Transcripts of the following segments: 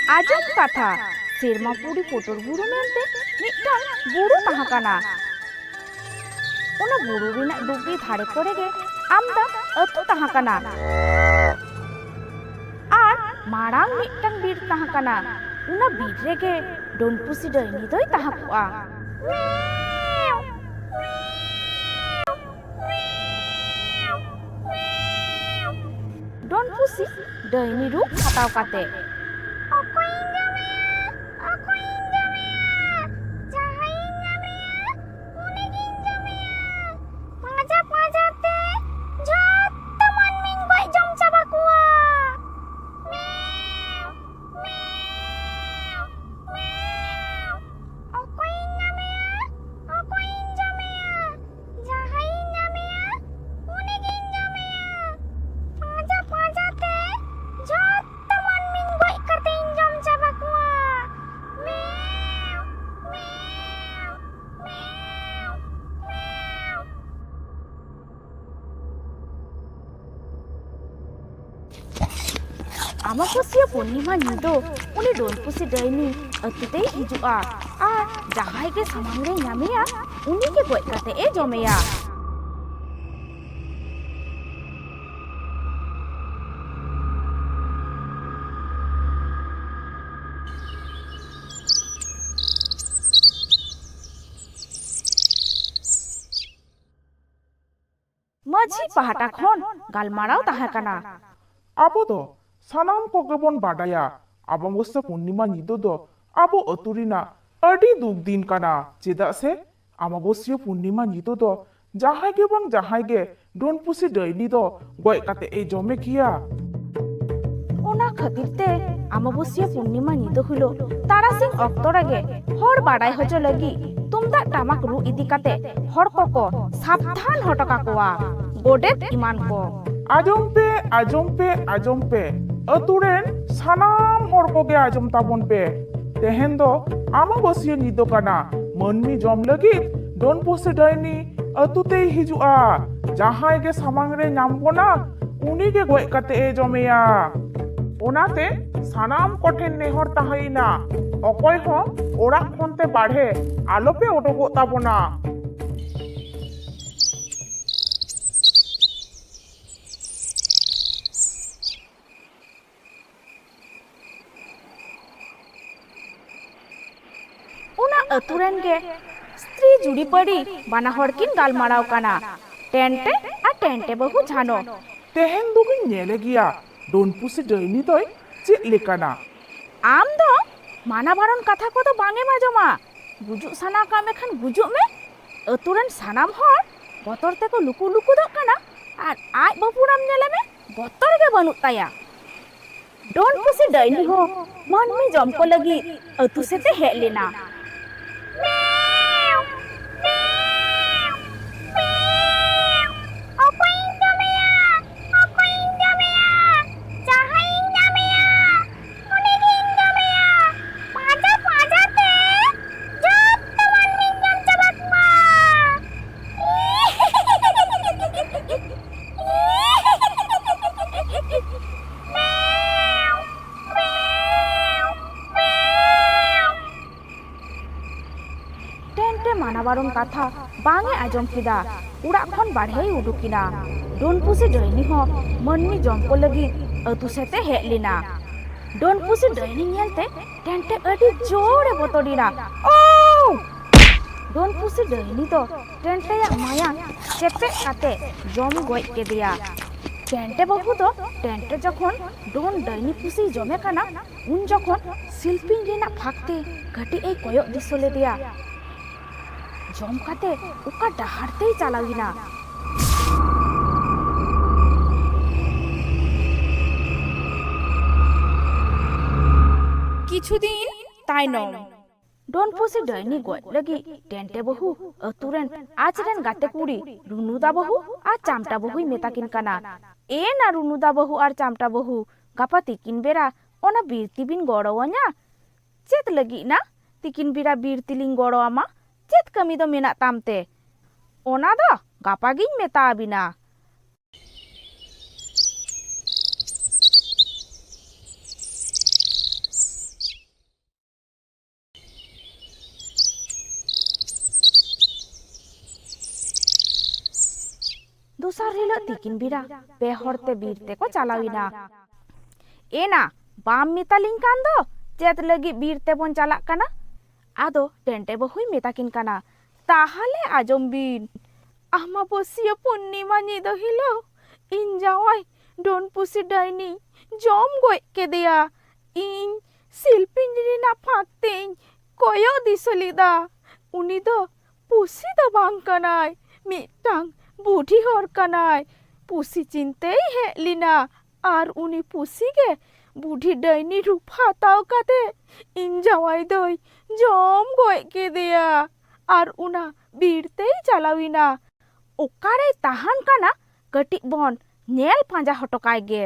Ajam katha Sermapuri Potor Buru mente mitang buru tahakana. Una buru rina dubi dhare korege amda atu tahakana. Ar marang mitang bir tahakana. Una bir rege don pusi daini doi tahakua. Don pusi daini rup hatau kate. Amaposia Purnima nido uni don pusi daini atutei hijua ar jahai ge samangre nyameya uni ge goj kate e jomeya. Maji pahata khon galmarao tahakana. Abo do sanam kogebon badaya Amavasya Purnima nido do abo aturina adi duk din kana cheda se Amavasya Purnima nido do jahai ge bang jahai ge don pusi daini do goj kate e jome kiya. Ona khatir te Amavasya Purnima nido hilo tarasing okto rege hor badai hojo lagi tumdak tamak ru idi kate hor koko sabdhan hotoka koa godet iman ko. Ajom pe aturen sanam hor koge ajom tabon pe tehen do Amavasya nido kana manmi jom lagi don pusi daini atutei hijua jahai ge samangre nyambo na uni ge goj kate e jomeya. Onate sanam koten nehor tahaina okoy ho orak khonte badhe alope odogo tabona. Una aturen ge stri judi padi bana horkin galmarao kana tente a tente bahu jhano. Tehen dugin nyele giya don pusi daini doi chit lekana. Am do mana baron katha ko to bange majoma gujuk sana kame khan gujuk me aturen sanam hor botor te ko luku luku dok kana ar aj bapuram nyele me botor ge banut taya. Don pusi daini ho manmi jom ko lagi atu sete hej lena. Manabaron katha bange ajom kida urak khon barhei udukina don pusi daini ho manmi jom ko lagi atu sete hej lena. Don pusi daini nyelte tente adi jore botodina. Oh! Don pusi daini to tente ya mayang cepet kate jom goj kedeya. Tente babu to tente jokhon don daini pusi jome kana un jokhon silping rena phakte kati ei koyok disole deya. জম কাতে ওকা ডাহারতেই চালাবি না। কিছুদিন তাই নম don pusi daini goj lagi tente bahu aturen ajren gate kuri runuda bahu ar chamta bahu metakin kana e na runuda bahu ar chamta bahu gapa tikin bera ona birtibin gorowanya chet lagi na tikin bira birtiling goro ama chet kami do menak tamte ona do gapa gin meta abina. ᱫᱚᱥᱟᱨ ᱦᱤᱞᱳᱜ ᱛᱤᱠᱤᱱ ᱵᱮᱲᱟ ᱯᱮ ᱦᱚᱲᱛᱮ ᱵᱤᱨ ᱛᱮᱠᱚ ᱪᱟᱞᱟᱣᱮᱱᱟ᱾ ᱮᱱᱟ ᱵᱟᱢ ᱢᱮᱛᱟᱞᱤᱧ ᱠᱟᱱ ᱫᱚ ᱪᱮᱫ ᱞᱟᱹᱜᱤᱫ ᱵᱤᱨ ᱛᱮᱵᱚᱱ ᱪᱟᱞᱟᱜ ᱠᱟᱱᱟ? ᱟᱫᱚ ᱴᱮᱱᱴᱮ ᱵᱟᱹᱦᱩᱭ ᱢᱮᱛᱟᱠᱤᱱ ᱠᱟᱱᱟ, ᱛᱟᱦᱟᱞᱮ ᱟᱸᱡᱚᱢ ᱵᱤᱱ, ᱟᱢᱟᱵᱟᱹᱥᱤᱭᱟᱹ ᱯᱩᱨᱱᱤᱢᱟ ᱧᱤᱫᱟᱹ ᱦᱤᱞᱳᱜ ᱤᱧ ᱡᱟᱶᱟᱭ ᱰᱳᱱ ᱯᱩᱥᱤ ᱰᱟᱹᱭᱱᱤ ᱡᱚᱢ ᱜᱚᱡ ᱠᱮᱫᱮᱭᱟ᱾ ᱤᱧ ᱥᱤᱞᱯᱤᱧ ᱨᱮᱱᱟᱜ ᱯᱷᱟᱸᱠ ᱛᱮᱧ ᱠᱚᱭᱚᱜ ᱫᱤᱥᱟᱹ ᱞᱮᱫᱟ᱾ ᱩᱱᱤ ᱫᱚ ᱯᱩᱥᱤ ᱫᱚ ᱵᱟᱝ ᱠᱟᱱᱟᱭ, ᱢᱤᱫᱴᱟᱝ ᱵᱩᱰᱷᱤ ᱦᱚᱲ ᱠᱟᱱᱟᱭ᱾ ᱯᱩᱥᱤ ᱪᱤᱱᱛᱟᱹᱭ ᱦᱮᱡ ᱞᱮᱱᱟ ᱟᱨ ᱩᱱᱤ ᱯᱩᱥᱤ ᱜᱮ ᱵᱩᱰᱷᱤ ᱰᱟᱹᱭᱱᱤ ᱨূᱯ ᱦᱟᱛᱟᱣ ᱠᱟᱛᱮ ᱤᱧ ᱡᱟᱶᱟᱭ ᱫᱚᱭ ᱡᱚᱢ ᱜᱚᱡ ᱠᱮᱫᱮᱭᱟ ᱟᱨ ᱚᱱᱟ ᱵᱤᱨ ᱛᱮᱭ ᱪᱟᱞᱟᱣᱮᱱᱟ᱾ ᱚᱠᱟᱨᱮᱭ ᱛᱟᱦᱟᱱ ᱠᱟᱱᱟ ᱠᱟᱹᱴᱤᱡ ᱵᱚᱱ ᱧᱮᱞ ᱯᱟᱸᱡᱟ ᱦᱚᱴᱚ ᱠᱟᱭ ᱜᱮ᱾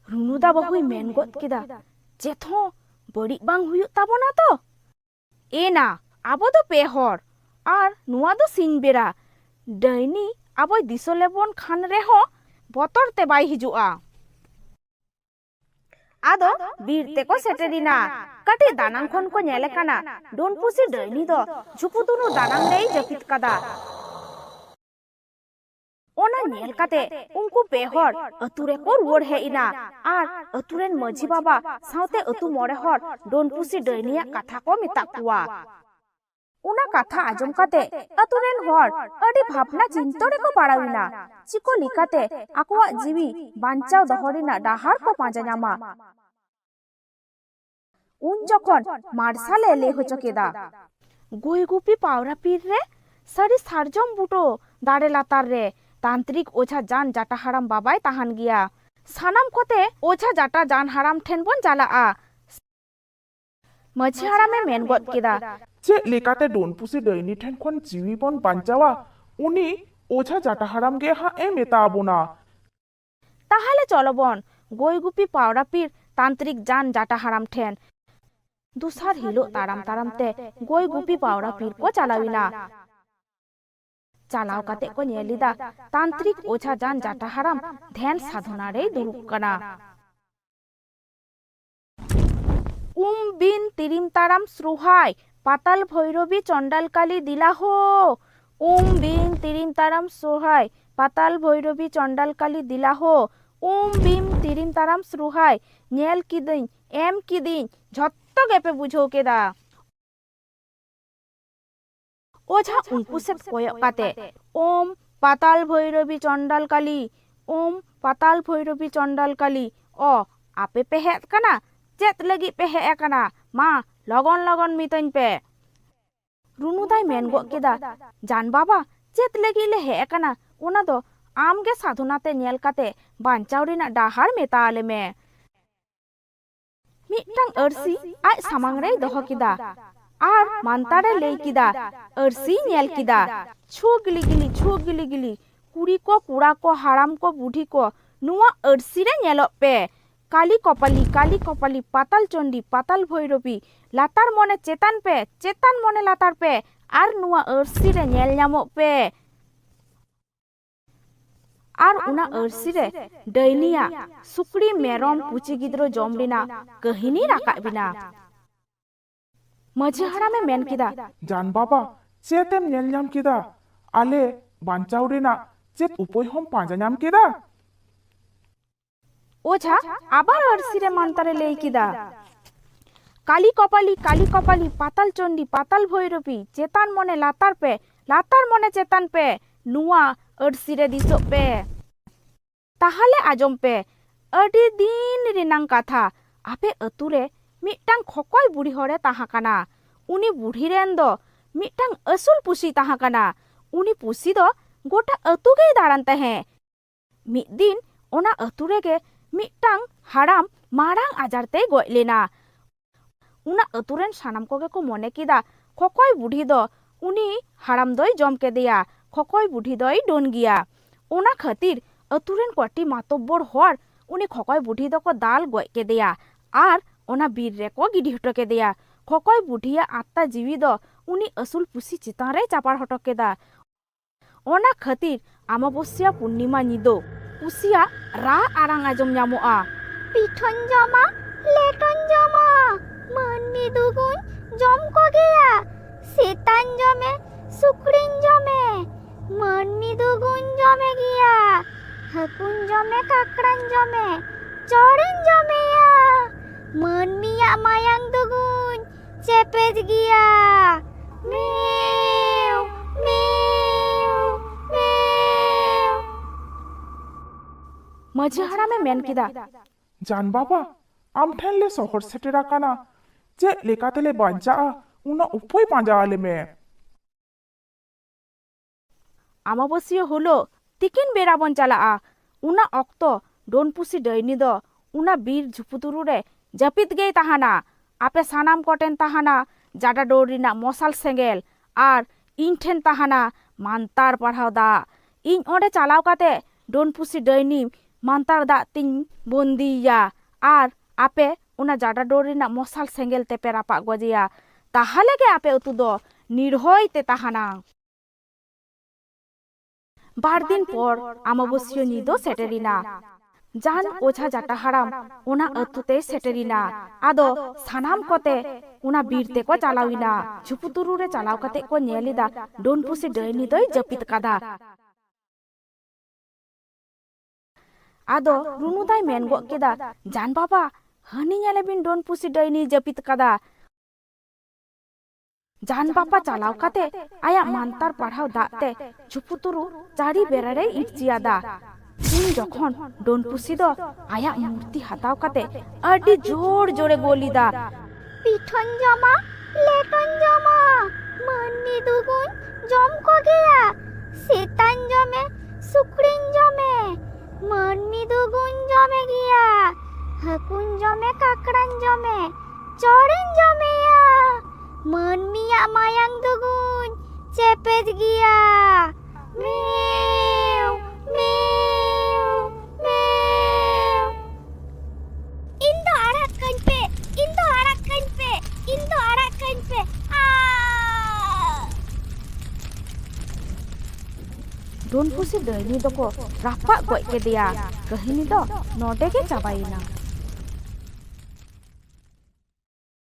ᱨᱩᱱᱩᱫᱟ ᱵᱟᱹᱦᱩᱭ ᱢᱮᱱ ᱜᱚᱫ ᱠᱮᱫᱟ, ᱪᱮᱫ ᱦᱚᱸ ᱵᱟᱹᱲᱤᱡ ᱵᱟᱝ ᱦᱩᱭᱩᱜ ᱛᱟᱵᱚᱱᱟ ᱛᱚ? ᱮᱱᱟ ᱟᱵᱚ ᱫᱚ ᱯᱮ ᱦᱚᱲ ᱟᱨ ᱱᱚᱣᱟ ᱫᱚ ᱥᱤᱧ ᱵᱮᱲᱟ, ᱰᱟᱹᱭᱱᱤ ᱟᱵᱚᱭ ᱫᱤᱥᱟᱹ ᱞᱮᱵᱚᱱ ᱠᱷᱟᱱ ᱨᱮᱦᱚᱸ ᱵᱚᱛᱚᱨ ᱛᱮ ᱵᱟᱭ ᱦᱤᱡᱩᱜᱼᱟ᱾ ᱟᱫᱚ ᱵᱤᱨ ᱛᱮᱠᱚ ᱥᱮᱴᱮᱨᱮᱱᱟ᱾ ᱠᱟᱹᱴᱤᱡ ᱫᱟᱱᱟᱝ ᱠᱷᱚᱱ ᱠᱚ ᱧᱮᱞᱮ ᱠᱟᱱᱟ ᱰᱳᱱ ᱯᱩᱥᱤ ᱰᱟᱹᱭᱱᱤ ᱫᱚ ᱡᱷᱩᱯᱩᱛᱩᱱᱩ ᱫᱟᱱᱟᱝ ᱨᱮᱭ ᱡᱟᱹᱯᱤᱫ ᱠᱟᱫᱟ᱾ ᱚᱱᱟ ᱧᱮᱞ ᱠᱟᱛᱮ ᱩᱱᱠᱩ ᱯᱮ ᱦᱚᱲ ᱟᱹᱛᱩ ᱨᱮᱠᱚ ᱨᱩᱣᱟᱹᱲ ᱦᱮᱡ ᱮᱱᱟ ᱟᱨ ᱟᱹᱛᱩ ᱨᱮᱱ ᱢᱟᱹᱡᱷᱤ ᱵᱟᱵᱟ ᱥᱟᱶᱛᱮ ᱟᱹᱛᱩ ᱢᱚᱬᱮ ᱦᱚᱲ ᱰᱳᱱ ᱯᱩᱥᱤ ᱰᱟᱹᱭᱱᱤᱭᱟᱜ ᱠᱟᱛᱷᱟ ᱠᱚ ᱢᱮᱛᱟᱜ ᱠᱚᱣᱟ᱾ ᱚᱱᱟ ᱠᱟᱛᱷᱟ ᱟᱸᱡᱚᱢ ᱠᱟᱛᱮ ᱟᱹᱛᱩ ᱨᱮᱱ ᱦᱚᱲ ᱟᱹᱰᱤ ᱵᱷᱟᱵᱽᱱᱟ ᱪᱤᱱᱛᱟᱹ ᱨᱮᱠᱚ ᱯᱟᱲᱟᱣᱮᱱᱟ, ᱪᱤᱠᱟᱹ ᱞᱮᱠᱟᱛᱮ ᱟᱠᱚᱣᱟᱜ ᱡᱤᱣᱤ ᱵᱟᱧᱪᱟᱣ ᱫᱚᱦᱚ ᱨᱮᱱᱟᱜ ᱰᱟᱦᱟᱨ ᱠᱚ ᱯᱟᱸᱡᱟ ᱧᱟᱢᱟ᱾ ᱩᱱ ᱡᱚᱠᱷᱚᱱ ᱢᱟᱨᱥᱟᱞᱮ ᱞᱟᱹᱭ ᱦᱚᱪᱚ ᱠᱮᱫᱟ, ᱜᱚᱭ ᱜᱩᱯᱤ ᱯᱟᱣᱨᱟ ᱯᱤᱨ ᱨᱮ ᱥᱟᱹᱨᱤ ᱥᱟᱨᱡᱚᱢ ᱵᱩᱴᱟᱹ ᱫᱟᱨᱮ ᱞᱟᱛᱟᱨ ᱨᱮ ᱛᱟন্ত্রিক ওঝা জান জাটা হারাম বাবাই তাহান গিয়া। সানাম কোতে ওঝা জাটা জান হারাম ঠেন বন চালাগᱼᱟ। মাঝি হারামে মেন গদ কেদা, ᱪᱮᱫ ᱞᱮᱠᱟᱛᱮ ᱰᱳᱱ ᱯᱩᱥᱤ ᱰᱟᱹᱭᱱᱤ ᱴᱷᱮᱱ ᱠᱷᱚᱱ ᱡᱤᱣᱤ ᱵᱚᱱ ᱵᱟᱧᱪᱟᱣᱟ ᱩᱱᱤ ওঝা জাটা হারাম ᱜᱮ ᱦᱟᱸᱜ ᱮ ᱢᱮᱛᱟ ᱟᱵᱚᱱᱟ। তাহলে চলো বন গই গুপি পাওরা পীর তান্ত্রিক জান জাটা হারাম ঠেন। দুসার হিলো তারাম তারামতে গই গুপি পাওরা পীর কো চালাওইনা। চালাও কাতে কো ᱧᱮᱞᱤᱫᱟ তান্ত্রিক ওঝা জান জাটা হারাম ধ্যান সাধনা রে দুরুব কানা। বিন তিরিম তারাম শ্রুহাই পাতাল ভৈরবী চণ্ডালকালী দিলাহো। বিন তিরিম তারাম শ্রুহাই পাতাল ভৈরবী চণ্ডালকালী দিলাহো। বিম তিরিম তারাম শ্রুহাই ᱧᱮᱞ ᱠᱤᱫᱟᱹᱧ ᱮᱢ ᱠᱤᱫᱤᱧ ᱡᱷᱚᱛᱚ ᱜᱮᱯᱮ ᱵᱩᱡᱷᱟᱹᱣ ᱠᱮᱫᱟ। ওঝা উনকু সেদ কয়ᱚᱜ কাতে ওম পাতাল ভৈরবী চণ্ডালকালী, ওম পাতাল ভৈরবী চণ্ডালকালী। ᱚ ᱟᱯᱮ ᱯᱮ ᱦᱮᱡ ᱠᱟᱱᱟ? ᱪᱮᱫ ᱞᱟᱹᱜᱤᱫ ᱯᱮ ᱦᱮᱡ ᱟᱠᱟᱱᱟ? ᱢᱟ ᱞᱚᱜᱚᱱ ᱞᱚᱜᱚᱱ ᱢᱤᱛᱟᱹᱧ ᱯᱮ। ᱨᱩᱱᱩᱫᱟᱭ ᱢᱮᱱ ᱜᱚᱫ ᱠᱮᱫᱟ, ᱡᱟᱱ ᱵᱟᱵᱟ ᱪᱮᱫ ᱞᱟᱹᱜᱤᱫ ᱞᱮ ᱦᱮᱡ ᱟᱠᱟᱱᱟ ᱚᱱᱟ ᱫᱚ ᱟᱢᱜᱮ ᱥᱟধᱱᱟᱛᱮ ᱧᱮᱞ ᱠᱟᱛᱮ ᱵᱟᱧᱪᱟᱣ ᱨᱮᱱᱟᱜ ᱰᱟᱦᱟᱨ ᱢᱮᱛᱟ ᱟᱞᱮ ᱢᱮ। ᱢᱤᱫᱴᱟᱝ ᱟᱹᱨᱥᱤ ᱟᱡ ᱥᱟᱢᱟᱝ ᱨᱮᱭ ᱫᱚᱦᱚ ᱠᱮᱫᱟ ᱟᱨ ᱢᱟᱱᱛᱟᱨᱮ ᱞᱟᱹᱭ ᱠᱮᱫᱟ। ᱟᱹᱨᱥᱤᱭ ᱧᱮᱞ ᱠᱮᱫᱟ, ᱪᱷᱩ ᱜᱤᱞᱤ ᱜᱤᱞᱤ ᱪᱷᱩ ᱜᱤᱞᱤ ᱜᱤᱞᱤ, ᱠᱩᱲᱤ ᱠᱚ ᱠᱚᱲᱟ ᱠᱚ ᱦᱟᱲᱟᱢ ᱠᱚ ᱵᱩᱰᱷᱤ ᱠᱚ ᱱᱚᱣᱟ ᱟᱹᱨᱥᱤ ᱨᱮ ᱧᱮᱞᱚᱜ ᱯᱮ। কালী কপালী পাতাল চণ্ডী পাতাল ভৈরবী লাতার মনে চেতান পে চেতান মনে লাতার পে আর নুয়া আᱹᱨᱥᱤ রে ᱧᱮᱞ ᱧᱟᱢᱚᱜ ᱯᱮ। আর উনা আᱹᱨᱥᱤ রে ডাইনিয়া সুকড়ি মেরম পুচি গিদ্রো জম রেনা কাহিনী রাকাব বিনা। মাঝি হারামে মেন কেদা, জান বাবা ᱪᱮᱫ ᱮᱢ ᱧᱮᱞ ᱧᱟᱢ ᱠᱮᱫᱟ? ᱟᱞᱮ ᱵᱟᱧᱪᱟᱣ ᱨᱮᱱᱟᱜ ᱪᱮᱫ ᱩᱯᱟᱹᱭ ᱦᱚᱸᱢ ᱯᱟᱸᱡᱟ ᱧᱟᱢ ᱠᱮᱫᱟ? ওঝা আবার আᱹᱨᱥᱤ রে মান্তারে লেই কিদা, কালী কপালী পাতাল চণ্ডী পাতাল ভৈরবী চেতান মনে লাতার পে লাতার মনে চেতান পে নুয়া আᱹᱨᱥᱤ রে দিসᱚᱜ পে। তাহলে আজম পে আᱹᱰᱤ দিন রেনাং কাথা আপে আᱹᱛᱩ রে মিটটাং খকয় বুড়ি হড়ে তাহা কানা। উনি বুড়ি রেন ᱫᱚ মিটটাং আসুল পুসি তাহা কানা। উনি পুসি ᱫᱚ গোটা আᱹᱛᱩ ᱜᱮᱭ ᱫᱟᱬᱟᱱ ᱛᱟᱦᱮᱸ। ᱢᱤᱫ ᱫᱤᱱ ᱚᱱᱟ ᱟᱹᱛᱩ ᱨᱮᱜᱮ মিটটাং হারাম মারাং আজার তেই গoj লেনা। উনা আᱹᱛᱩ রেন সানাম কোগে কো মনে কেদা খকয় বুড়ি ᱫᱚ উনি হারাম দই জম কেদেয়া, খকয় বুড়ি দই ডোন গিয়া। ওনা খাতির আᱹᱛᱩ রেন কটি মাতব্বর হড় উনি খকয় বুড়ি দকো দাল গoj কেদেয়া আর ওনা বীর রেকো গিডি হটো কেদেয়া। খকয় বুড়িয়া আত্মা জিবি দ উনি আসুল পুসি চিতান রে চাপাড় হটো কেদা। ওনা খাতির আমাবস্যা পূর্ণিমা নিদো পুসিয়া রা আরাং আজম ᱧᱟᱢᱚᱜᱼᱟ, পিঠন জমা লেটন জমা মান্নি দুগুন জম কো গেয়া সেতান জমে সুকড়িন জমে Mani dugun jome gaya. Hakun jome kakran jome. Corin jome ya. Mani ya mayang dugun. Cepet gaya. Meow, meow, meow. ᱢᱟᱹᱡᱷᱤ ᱦᱟᱲᱟᱢᱮ ᱢᱮᱱ ᱠᱮᱫᱟ, ᱡᱟᱱ ᱵᱟᱵᱟ ᱟᱢ ᱴᱷᱮᱱ ᱞᱮ ᱥᱚᱦᱚᱨ ᱥᱮᱴᱮᱨ ᱟᱠᱟᱱᱟ, ᱪᱮᱫ ᱞᱮᱠᱟᱛᱮᱞᱮ ᱵᱟᱧᱪᱟᱜᱼᱟ ᱚᱱᱟ ᱩᱯᱟᱹᱭ ᱯᱟᱸᱡᱟ ᱟᱞᱮ ᱢᱮ। ᱟᱢᱵᱟᱵᱟᱹᱥᱭᱟᱹ ᱦᱤᱞᱳᱜ ᱛᱤᱠᱤᱱ ᱵᱮᱲᱟ ᱵᱚᱱ ᱪᱟᱞᱟᱜᱼᱟ। ᱚᱱᱟ ᱚᱠᱛᱚ ᱰᱳᱱᱯᱩᱥᱤ ᱰᱟᱹᱭᱱᱤ ᱫᱚ ᱚᱱᱟ ᱵᱤᱨ ᱡᱷᱩᱯᱩᱛᱩᱨᱩ ᱨᱮ ᱡᱟᱹᱯᱤᱫ ᱜᱮᱭ ᱛᱟᱦᱮᱱᱟ। ᱟᱯᱮ ᱥᱟᱱᱟᱢ ᱠᱚᱴᱷᱮᱱ ᱛᱟᱦᱮᱱᱟ ᱡᱟᱰᱟ ᱰᱳᱨ ᱨᱮᱱᱟᱜ ᱢᱚᱥᱟᱞ ᱥᱮᱸᱜᱮᱞ ᱟᱨ ᱤᱧ ᱴᱷᱮᱱ ᱛᱟᱦᱮᱱᱟ ᱢᱟᱱᱛᱟᱨ ᱯᱟᱲᱦᱟᱣ ᱫᱟᱜ। ᱤᱧ ᱚᱸᱰᱮ ᱪᱟᱞᱟᱣ ᱠᱟᱛᱮ ᱰᱳᱱᱯᱩᱥᱤ ᱰᱟᱹᱭᱱᱤ ᱢᱟᱱᱛᱟᱨ ᱫᱟᱜ ᱛᱤᱧ ᱵᱚᱱᱫᱤᱭᱮᱭᱟ ᱟᱨ ᱟᱯᱮ ᱚᱱᱟ ᱡᱟᱰᱟ ᱰᱳᱨ ᱨᱮᱱᱟᱜ ᱢᱚᱥᱟᱞ ᱥᱮᱸᱜᱮᱞ ᱛᱮᱯᱮ ᱨᱟᱯᱟᱜ ᱜᱚᱡᱮᱭᱟ। ᱛᱟᱦᱚᱞᱮ ᱜᱮ ᱟᱯᱮ ᱟᱹᱛᱩ ᱫᱚ ᱱᱤᱨᱦᱚᱭ ᱛᱮ ᱛᱟᱦᱮᱱᱟ। ᱵᱟᱨ ᱫᱤᱱ ᱯᱚᱨ ᱟᱢᱵᱟᱵᱟᱹᱥᱭᱟᱹ ᱧᱤᱫᱟᱹ ᱥᱮᱴᱮᱨᱮᱱᱟ। ᱡᱟᱱ ᱚᱡᱷᱟ ᱡᱟᱴᱟ ᱦᱟᱲᱟᱢ ᱚᱱᱟ ᱟᱹᱛᱩ ᱛᱮᱭ ᱥᱮᱴᱮᱨᱮᱱᱟ। ᱟᱫᱚ ᱥᱟᱱᱟᱢ ᱠᱚᱛᱮ ᱚᱱᱟ ᱵᱤᱨ ᱛᱮᱠᱚ ᱪᱟᱞᱟᱣᱮᱱᱟ। ᱡᱷᱩᱯᱩᱛᱩᱨᱩ ᱨᱮ ᱪᱟᱞᱟᱣ ᱠᱟᱛᱮ ᱠᱚ ᱧᱮᱞ ᱮᱫᱟ ᱰᱳᱱᱯᱩᱥᱤ ᱰᱟᱹᱭᱱᱤ ᱫᱚᱭ ᱡᱟᱹᱯᱤᱫ ᱠᱟᱫᱟ। ᱟᱫᱚ ᱨᱩᱱᱩ ᱫᱟᱭ ᱢᱮᱱ ᱜᱚᱫ ᱠᱮᱫᱟ, ᱡᱟᱱ ᱵᱟᱵᱟ ᱦᱟᱹᱱᱤ ᱧᱮᱞᱮ ᱵᱤᱱ ᱰᱳᱱᱯᱩᱥᱤ ᱰᱟᱹᱭᱱᱤ ᱡᱟᱹᱯᱤᱫ ᱠᱟᱫᱟ। ᱡᱟᱱ ᱵᱟᱵᱟ ᱪᱟᱞᱟᱣ ᱠᱟᱛᱮ ᱟᱭᱟᱜ ᱢᱟᱱᱛᱟᱨ ᱯᱟᱲᱦᱟᱣ ᱫᱟᱜ ᱛᱮ ᱡᱷᱩᱯᱩᱛᱩᱨᱩ ᱪᱟᱹᱨᱤ ᱵᱮᱲᱟᱨᱮᱭ ᱤᱨᱪᱤᱭᱟᱫᱟ। ᱩᱱ ᱡᱚᱠᱷᱚᱱ ᱰᱳᱱᱯᱩᱥᱤ ᱫᱚ ᱟᱭᱟᱜ ᱢᱩᱨᱛᱤ ᱦᱟᱛᱟᱣ ᱠᱟᱛᱮ ᱟᱹᱰᱤ ᱡᱳᱨ ᱡᱳᱨᱮ ᱜᱳᱞ ᱮᱫᱟ। Piton joma, leton joma. Mani dugun jom ko gaya. Setan jome, sukrin jome. Mani dugun jome gaya. Hakun jome, kakran jome. Corin jome ya. Mani ya mayang dugun. Cepet gaya. Meow, meow, meow. Indo arakkan pe. Indo arakkan pe. Indo arakkan pe. ᱰᱳᱱᱯᱩᱥᱤ ᱰᱟᱹᱭᱱᱤ ᱫᱚᱠᱚ ᱨᱟᱯᱟᱜ ᱜᱚᱡ ᱠᱮᱫᱮᱭᱟ। ᱠᱟᱹᱦᱱᱤ ᱫᱚ ᱱᱚᱰᱮ ᱜᱮ ᱪᱟᱵᱟᱭᱮᱱᱟ।